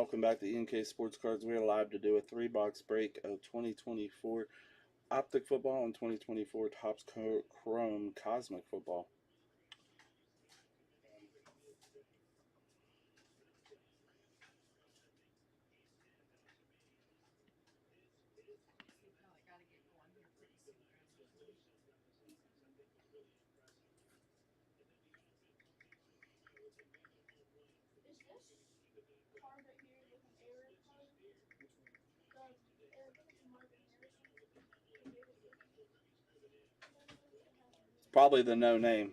welcome back to ENK Sports Cards. We are live to do a 3-box break of 2024 Optic Football and 2024 Topps Chrome Cosmic Football. Probably the no name.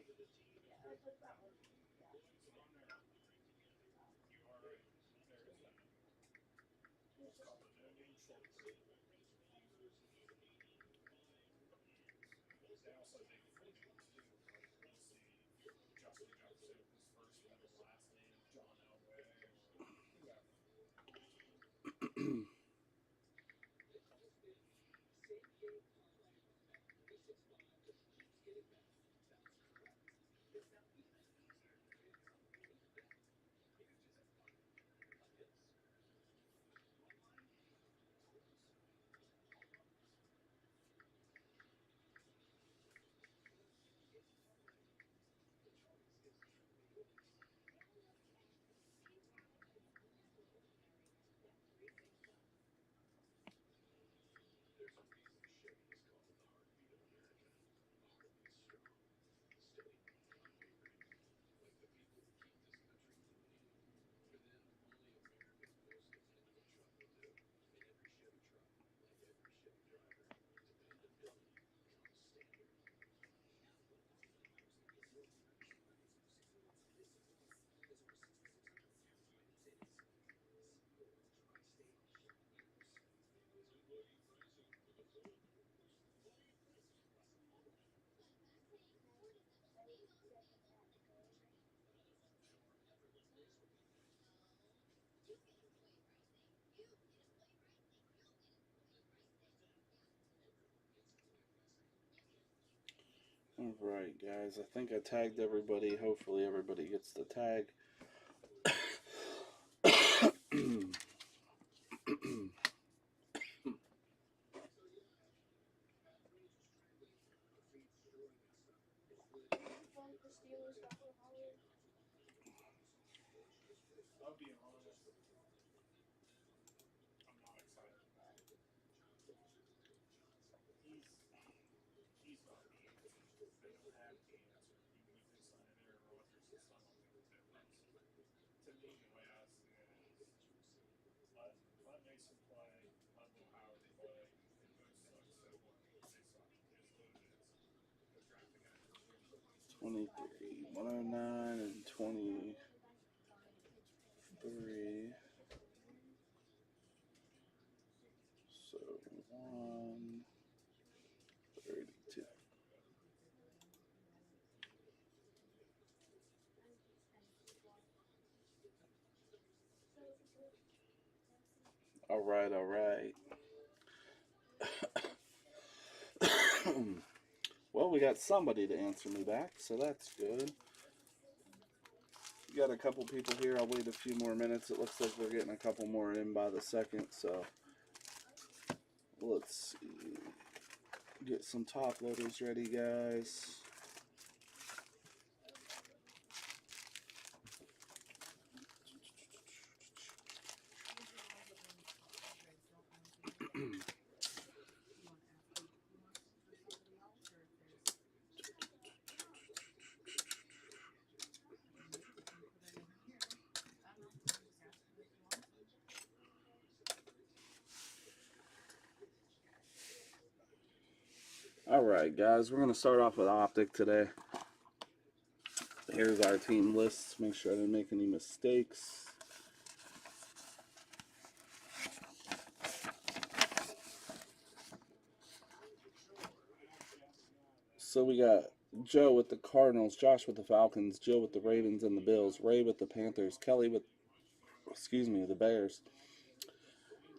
Alright guys, I think I tagged everybody. Hopefully everybody gets the tag. $23, $109 and $23. So $132. All right. Well, we got somebody to answer me back, so that's good. We got a couple people here. I'll wait a few more minutes. It looks like we're getting a couple more in by the second, so let's see. Get some top loaders ready, guys. Alright guys, we're going to start off with Optic today. Here's our team list. Make sure I didn't make any mistakes. So we got Joe with the Cardinals, Josh with the Falcons, Jill with the Ravens and the Bills, Ray with the Panthers, Kelly with, the Bears,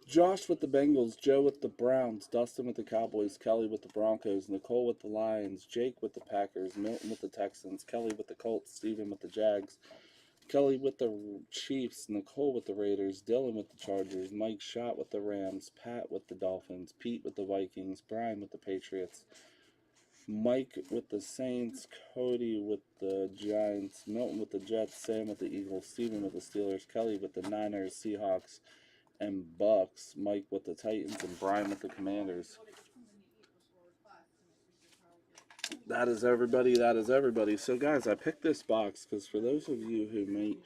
Josh with the Bengals, Joe with the Browns, Dustin with the Cowboys, Kelly with the Broncos, Nicole with the Lions, Jake with the Packers, Milton with the Texans, Kelly with the Colts, Steven with the Jags, Kelly with the Chiefs, Nicole with the Raiders, Dylan with the Chargers, Mike Schott with the Rams, Pat with the Dolphins, Pete with the Vikings, Brian with the Patriots, Mike with the Saints, Cody with the Giants, Milton with the Jets, Sam with the Eagles, Steven with the Steelers, Kelly with the Niners, Seahawks, and Bucks, Mike with the Titans, and Brian with the Commanders. That is everybody. That is everybody. So, guys, I picked this box because for those of you who may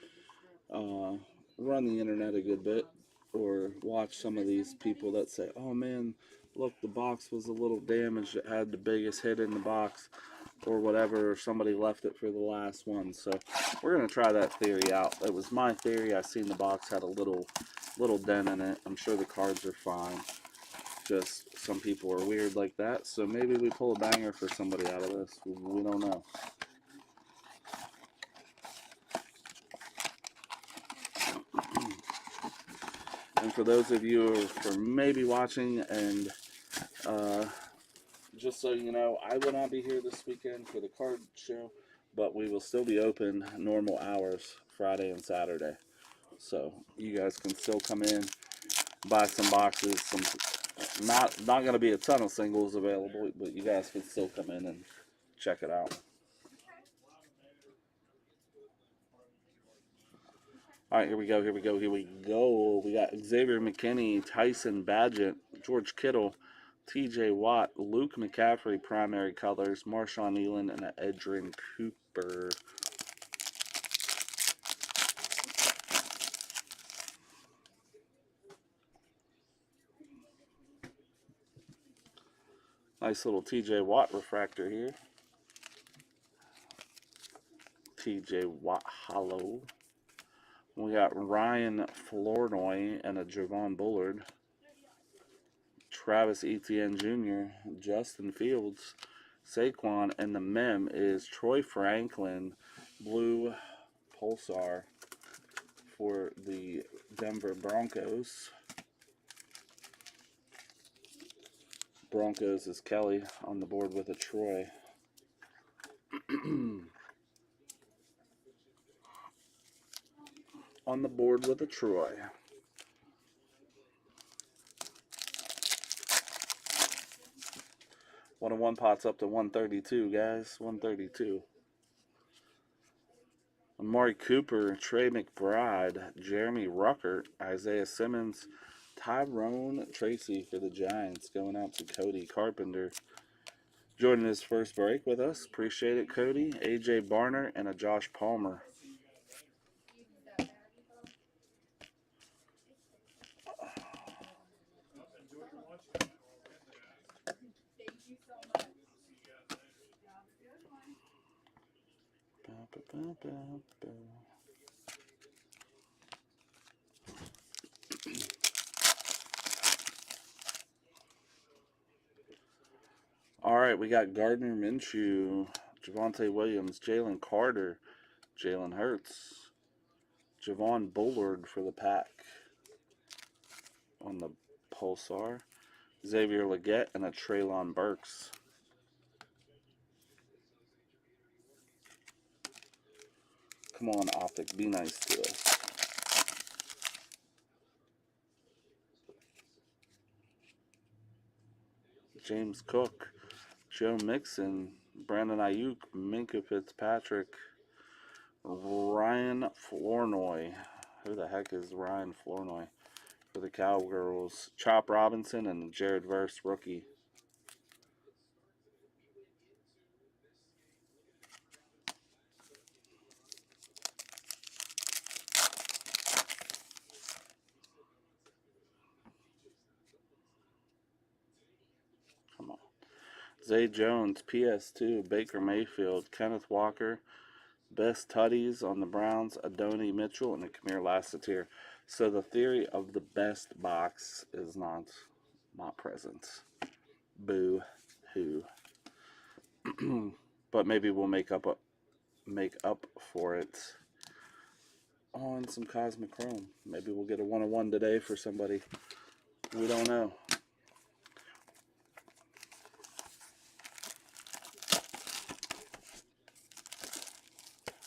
run the internet a good bit or watch some of these people that say, oh, man, look, the box was a little damaged. It had the biggest hit in the box or whatever, or somebody left it for the last one. So, we're going to try that theory out. It was my theory. I seen the box had a little dent in it. I'm sure the cards are fine. Just some people are weird like that, so maybe we pull a banger for somebody out of this. We don't know. And for those of you who are maybe watching, and just so you know, I will not be here this weekend for the card show, but we will still be open normal hours Friday and Saturday. So you guys can still come in, buy some boxes, not going to be a ton of singles available, but you guys can still come in and check it out. All right, here we go. We got Xavier McKinney, Tyson Badgett, George Kittle, T.J. Watt, Luke McCaffrey, primary colors, Marshawn Elam, and Edrin Cooper. Nice little T.J. Watt refractor here. T.J. Watt hollow. We got Ryan Flournoy and a Javon Bullard. Travis Etienne Jr., Justin Fields, Saquon, and the mem is Troy Franklin, blue pulsar for the Denver Broncos. Broncos is Kelly on the board with a Troy. On the board with a Troy. 101 pots up to 132, guys. 132. Amari Cooper, Trey McBride, Jeremy Ruckert, Isaiah Simmons, Tyrone Tracy for the Giants, going out to Cody Carpenter. Joining his first break with us. Appreciate it, Cody. AJ Barner and a Josh Palmer. All right, we got Gardner Minshew, Javonte Williams, Jalen Carter, Jalen Hurts, Javon Bullard for the Pack on the Pulsar, Xavier Legette, and a Treylon Burks. Come on, Optic, be nice to us. James Cook, Joe Mixon, Brandon Ayuk, Minka Fitzpatrick, Ryan Flournoy. Who the heck is Ryan Flournoy? For the Cowgirls, Chop Robinson, and Jared Verse, rookie. Come on. Zay Jones, PS2, Baker Mayfield, Kenneth Walker, Best Tutties on the Browns, Adonai Mitchell, and a Kamir Lassiter. So the theory of the best box is not present. Boo hoo. But maybe we'll make up for it on some Cosmic Chrome. Maybe we'll get a 101 today for somebody. We don't know.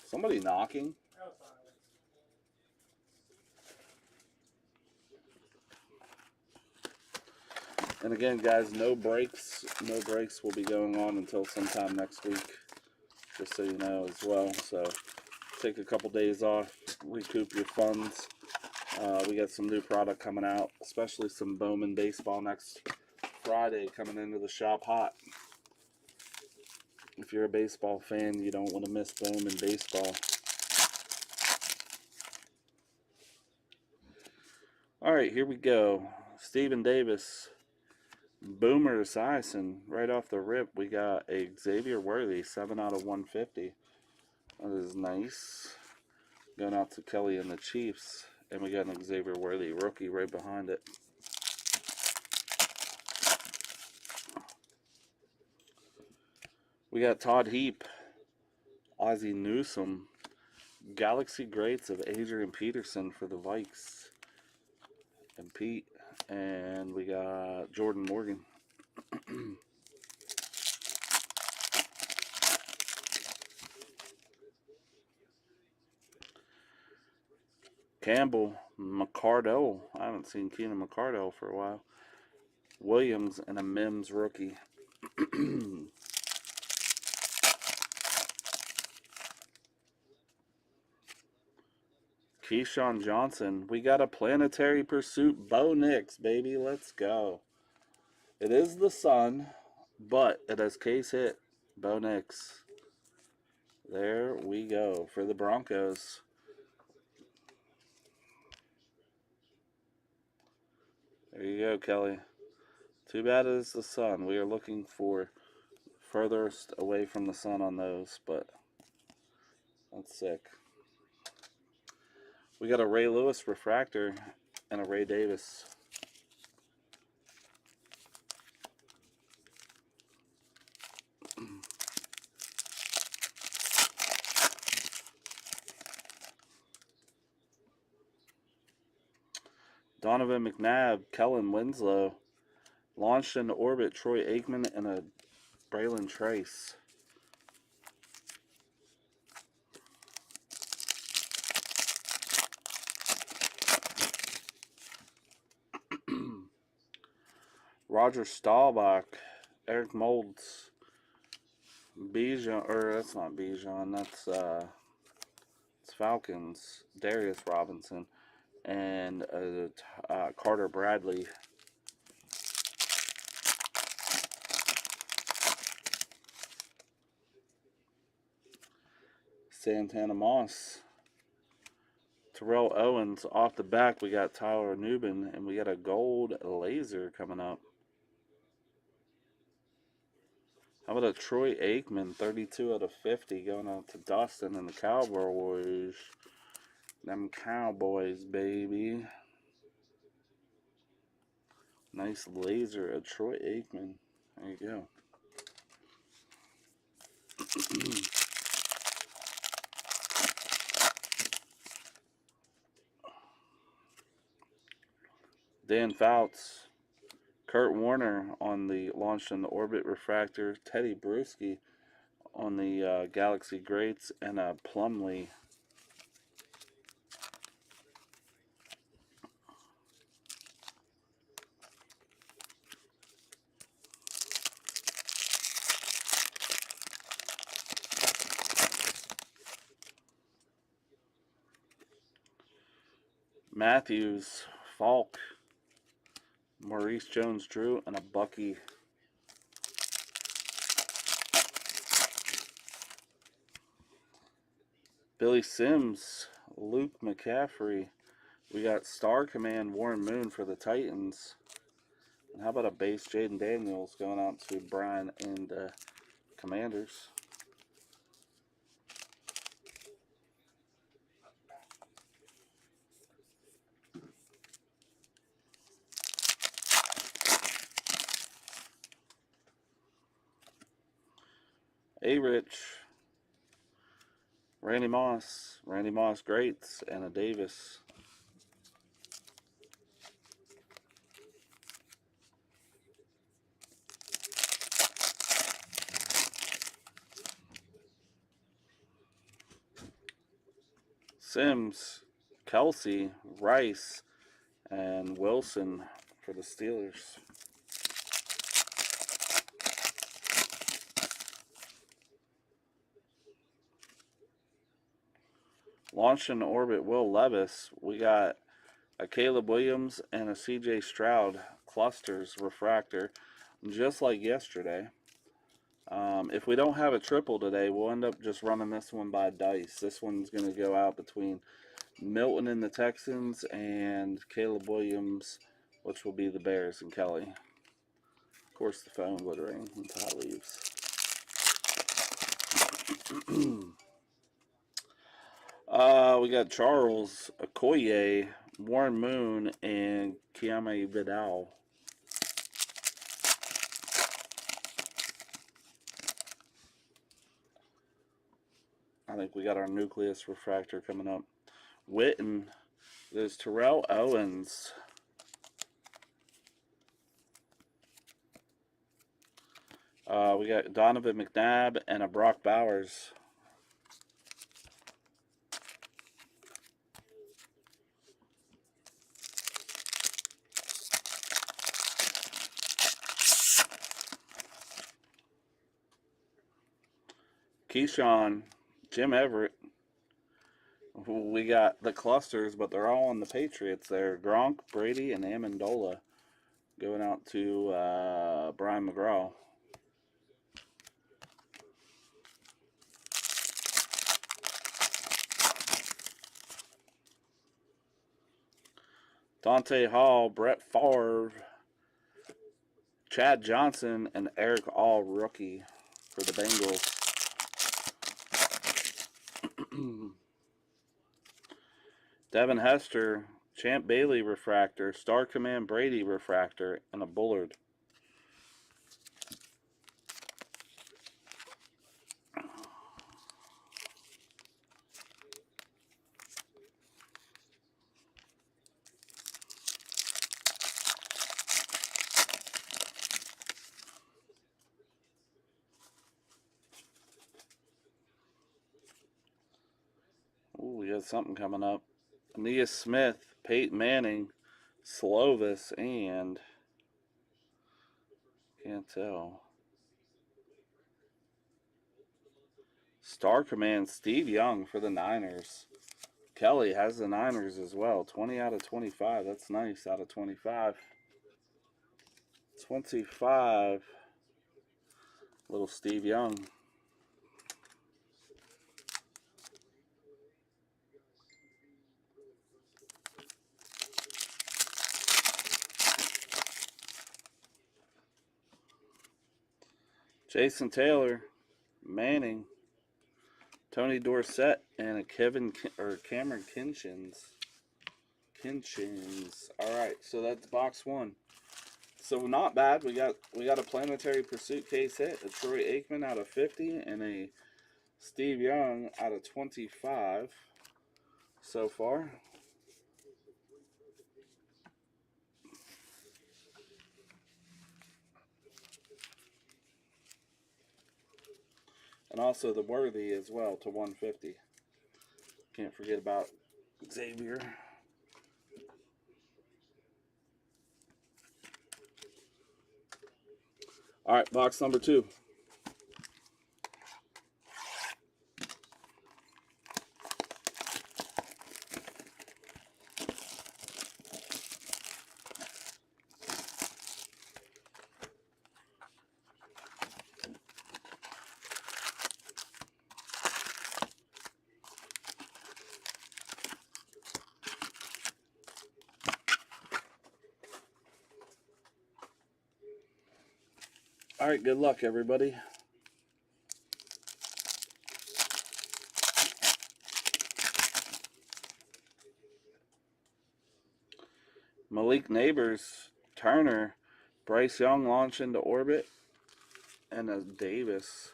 Somebody knocking? And again, guys, no breaks. No breaks will be going on until sometime next week, just so you know as well. So take a couple days off, recoup your funds. We got some new product coming out, especially some Bowman baseball next Friday coming into the shop hot. If you're a baseball fan, you don't want to miss Bowman baseball. All right, here we go. Stephen Davis, Boomer Esiason, right off the rip. We got a Xavier Worthy, 7 out of 150. That is nice. Going out to Kelly and the Chiefs. And we got an Xavier Worthy rookie right behind it. We got Todd Heap, Ozzie Newsome, Galaxy Greats of Adrian Peterson for the Vikes and Pete. And we got Jordan Morgan. Campbell, McCardell. I haven't seen Keenan McCardell for a while. Williams and a Mims rookie. Keyshawn Johnson. We got a Planetary Pursuit Bo Nix, baby. Let's go. It is the sun, but it has case hit. Bo Nix. There we go for the Broncos. There you go, Kelly. Too bad it is the sun. We are looking for furthest away from the sun on those, but that's sick. We got a Ray Lewis refractor and a Ray Davis. Donovan McNabb, Kellen Winslow, launched into orbit, Troy Aikman, and a Braylon Trace. Roger Staubach, Eric Molds, Bijan, or that's not Bijan, that's it's Falcons, Darius Robinson, and Carter Bradley. Santana Moss. Terrell Owens. Off the back, we got Tyler Nubin, and we got a gold laser coming up. How about a Troy Aikman, 32 out of 50, going out to Dustin and the Cowboys. Them Cowboys, baby. Nice laser, a Troy Aikman. There you go. Dan Fouts. Kurt Warner on the launched in the orbit refractor. Teddy Bruschi on the Galaxy Greats, and Plumlee. Matthews, Falk, Maurice Jones-Drew, and a Bucky. Billy Sims, Luke McCaffrey. We got Star Command Warren Moon for the Titans. And how about a base Jaden Daniels going out to Brian and Commanders. A-Rich, Randy Moss Greats, and a Davis. Sims, Kelsey, Rice, and Wilson for the Steelers. Launched in orbit, Will Levis. We got a Caleb Williams and a CJ Stroud clusters refractor, just like yesterday. If we don't have a triple today, we'll end up just running this one by dice. This one's going to go out between Milton and the Texans and Caleb Williams, which will be the Bears and Kelly. Of course, the phone would ring when Ty leaves. We got Charles Okoye, Warren Moon, and Kiame Vidal. I think we got our nucleus refractor coming up. Witten, there's Terrell Owens. We got Donovan McNabb and a Brock Bowers. Keyshawn, Jim Everett. We got the clusters, but they're all on the Patriots there. Gronk, Brady, and Amendola going out to Brian McGraw. Dante Hall, Brett Favre, Chad Johnson, and Eric All rookie for the Bengals. Devin Hester, Champ Bailey refractor, Star Command Brady refractor, and a Bullard. Ooh, we got something coming up. Aeneas Smith, Peyton Manning, Slovis, and can't tell. Star Command Steve Young for the Niners. Kelly has the Niners as well. 20 out of 25. That's nice out of 25. 25. Little Steve Young. Jason Taylor, Manning, Tony Dorsett, and a Cameron Kinchins. All right, so that's box one. So not bad. We got a Planetary Pursuit case hit, a Troy Aikman out of 50, and a Steve Young out of 25 so far. And also the Worthy as well to 150. Can't forget about Xavier. All right, box number two. All right, good luck, everybody. Malik Neighbors, Turner, Bryce Young launch into orbit, and a Davis.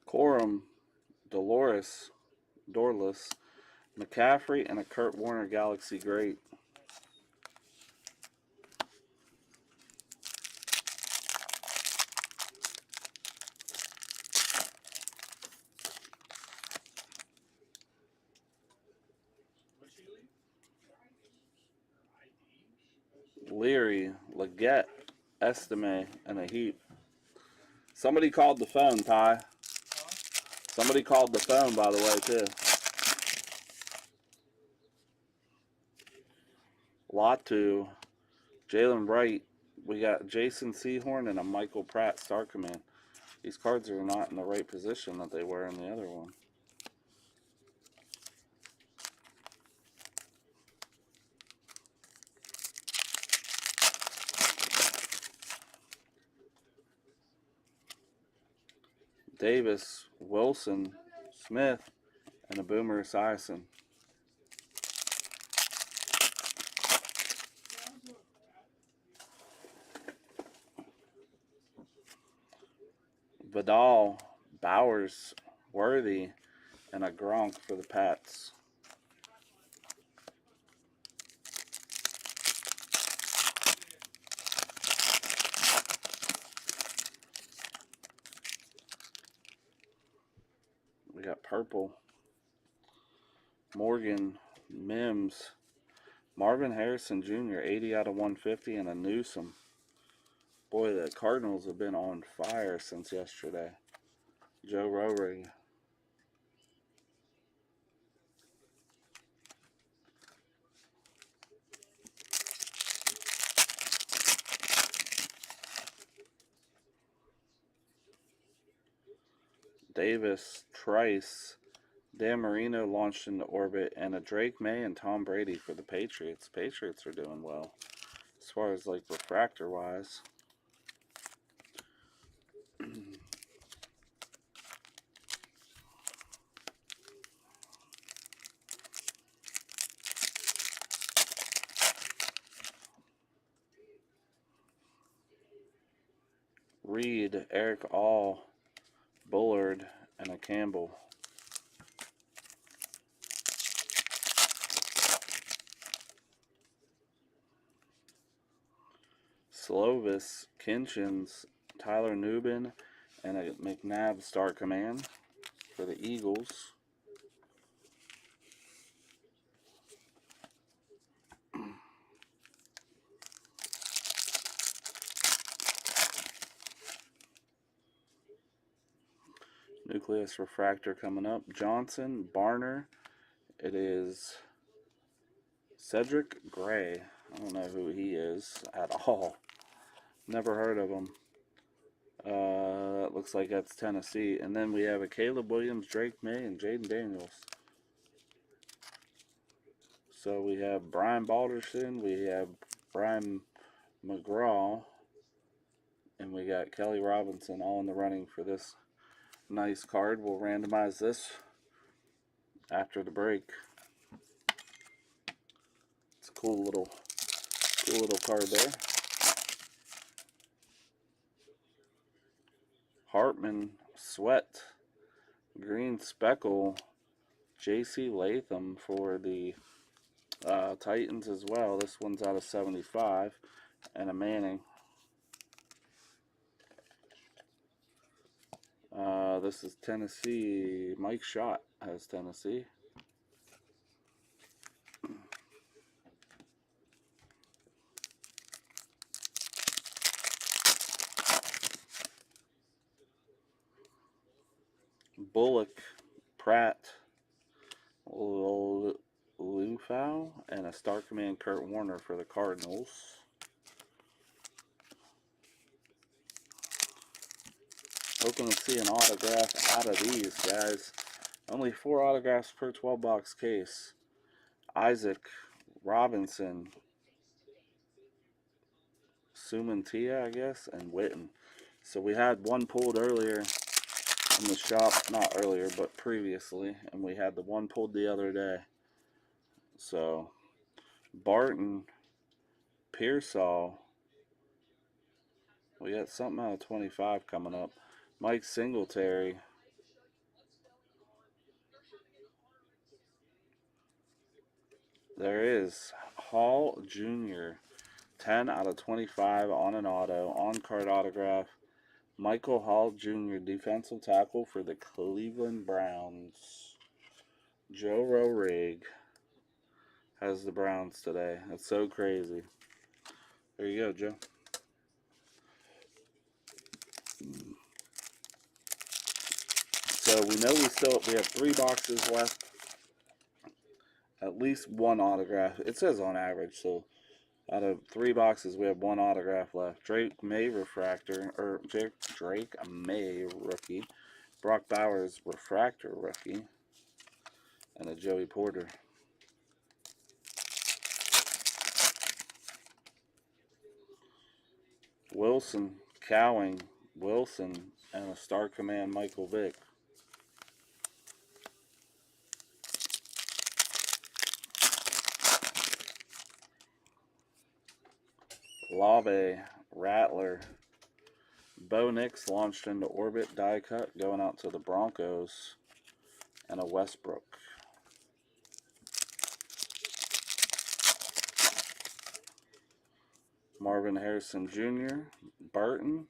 Corum, Dorless, McCaffrey, and a Kurt Warner Galaxy Great. Leary, Leggett, Estime, and a heap. Somebody called the phone, Ty. Somebody called the phone, by the way, too. Latu, Jalen Wright. We got Jason Sehorn and a Michael Pratt Star Command. These cards are not in the right position that they were in the other one. Davis, Wilson, Smith, and a Boomer Esiason. Vidal, Bowers, Worthy, and a Gronk for the Pats. We got purple, Morgan, Mims, Marvin Harrison Jr., 80 out of 150, and a Newsom. Boy, the Cardinals have been on fire since yesterday. Joe Rohrig. Davis, Trice, Dan Marino launched into orbit, and a Drake May and Tom Brady for the Patriots. Patriots are doing well as far as like refractor wise. Reed, Eric All, Bullard, and a Campbell. Slovis, Kinchins, Tyler Nubin, and a McNabb Star Command for the Eagles. Nucleus Refractor coming up. Johnson, Barner. It is Cedric Gray. I don't know who he is at all. Never heard of him. That looks like that's Tennessee. And then we have a Caleb Williams, Drake May, and Jaden Daniels. So we have Brian Balderson, we have Brian McGraw, and we got Kelly Robinson all in the running for this nice card. We'll randomize this after the break. It's a cool little card there. Hartman, Sweat, Green Speckle, J.C. Latham for the Titans as well. This one's out of 75, and a Manning. This is Tennessee. Mike Schott has Tennessee. Bullock, Pratt, Lufau, and a Star Command Kurt Warner for the Cardinals. Hoping to see an autograph out of these guys. Only 4 autographs per 12-box case. Isaac, Robinson, Sumantia, I guess, and Witten. So we had one pulled earlier in the shop, not earlier, but previously, and we had the one pulled the other day. So Barton, Pearsall, we got something out of 25 coming up. Mike Singletary. There is Hall Jr., 10 out of 25 on an auto, on-card autograph. Michael Hall Jr., defensive tackle for the Cleveland Browns. Joe Rohrig has the Browns today. That's so crazy. There you go, Joe. So we know we have 3 boxes left. At least 1 autograph. It says on average, so out of 3 boxes, we have 1 autograph left. Drake May refractor, or Drake May rookie. Brock Bowers refractor rookie. And a Joey Porter. Wilson, Cowing, Wilson, and a Star Command Michael Vick. Lave, Rattler. Bo Nix launched into orbit, die cut, going out to the Broncos. And a Westbrook. Marvin Harrison Jr., Burton.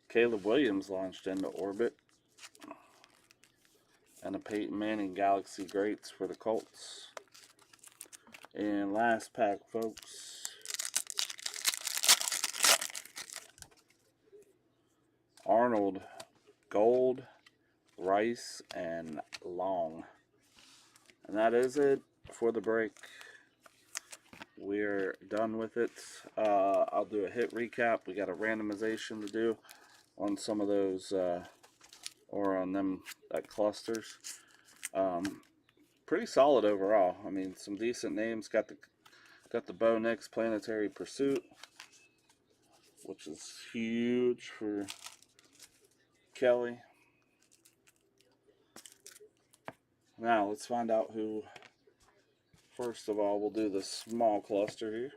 Caleb Williams launched into orbit. And a Peyton Manning Galaxy Greats for the Colts. And last pack, folks. Arnold, Gold, Rice, and Long. And that is it for the break. We're done with it. I'll do a hit recap. We got a randomization to do on some of those, or on them clusters. Pretty solid overall. I mean, some decent names. Got the Bo Nix Planetary Pursuit, which is huge for Kelly. Now let's find out who. First of all, we'll do the small cluster here.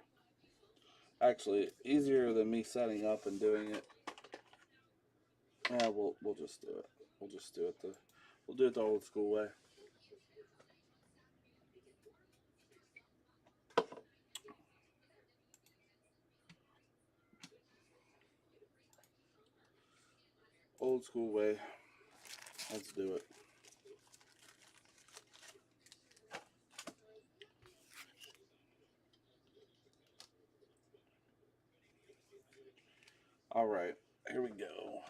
Actually, easier than me setting up and doing it. Yeah, we'll just do it. We'll do it the old school way. Old school way. Let's do it. All right, here we go.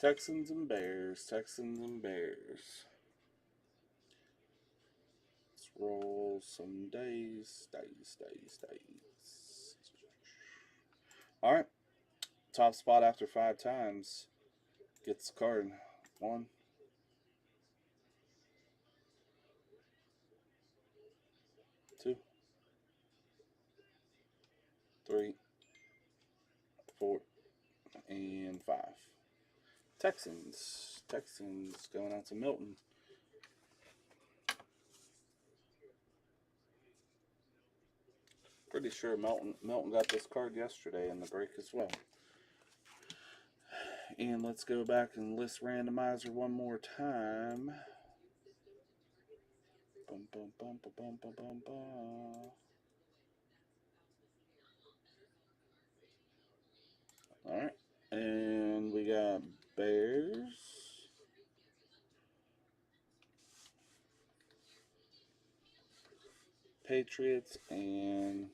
Texans and Bears, Texans and Bears. Let's roll some dice. All right, top spot after 5 times gets the card. 1, 2, 3, 4, and 5. Texans going out to Milton. Pretty sure Milton got this card yesterday in the break as well. And let's go back and list randomizer one more time. Bum, bum, bum, bum, bum, bum, bum, bum. All right, and we got Bears, Patriots, and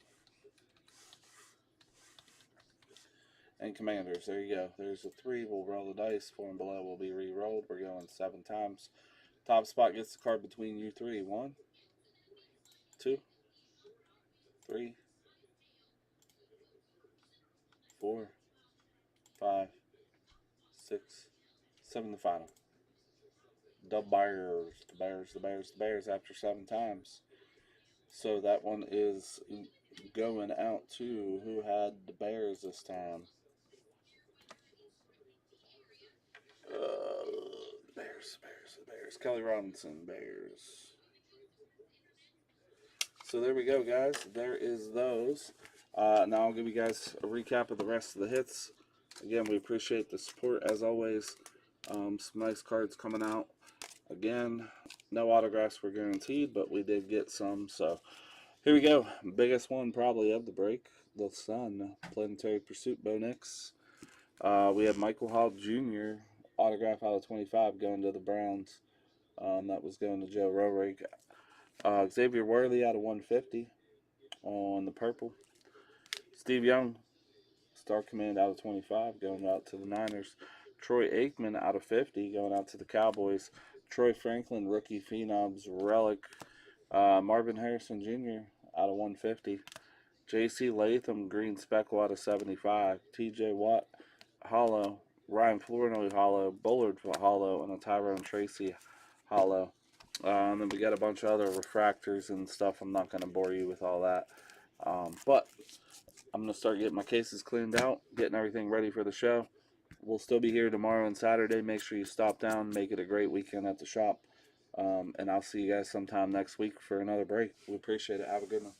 Commanders. There you go. There's the 3. We'll roll the dice. 4 and below will be re-rolled. We're going 7 times. Top spot gets the card between you 3. 1, 2, 3, 4, 5, 6, 7. The final. The Bears after 7 times. So that one is going out to who had the Bears this time. Bears. Kelly Robinson, Bears. So there we go, guys. There is those. Now I'll give you guys a recap of the rest of the hits. Again, we appreciate the support as always. Some nice cards coming out. Again, no autographs were guaranteed, but we did get some. So Here we go. Biggest one probably of the break. The Sun. Planetary Pursuit Bonix. We have Michael Hall Jr. autograph out of 25 going to the Browns. That was going to Joe Rorig. Xavier Worley out of 150 on the purple. Steve Young, Star Command out of 25 going out to the Niners. Troy Aikman out of 50 going out to the Cowboys. Troy Franklin, rookie phenoms relic. Marvin Harrison Jr. out of 150. J.C. Latham, green speckle out of 75. T.J. Watt, hollow. Ryan Flournoy, hollow. Bullard, hollow. And a Tyrone Tracy, hollow. And then we got a bunch of other refractors and stuff. I'm not going to bore you with all that. But I'm going to start getting my cases cleaned out, getting everything ready for the show. We'll still be here tomorrow and Saturday. Make sure you stop down. Make it a great weekend at the shop. And I'll see you guys sometime next week for another break. We appreciate it. Have a good one.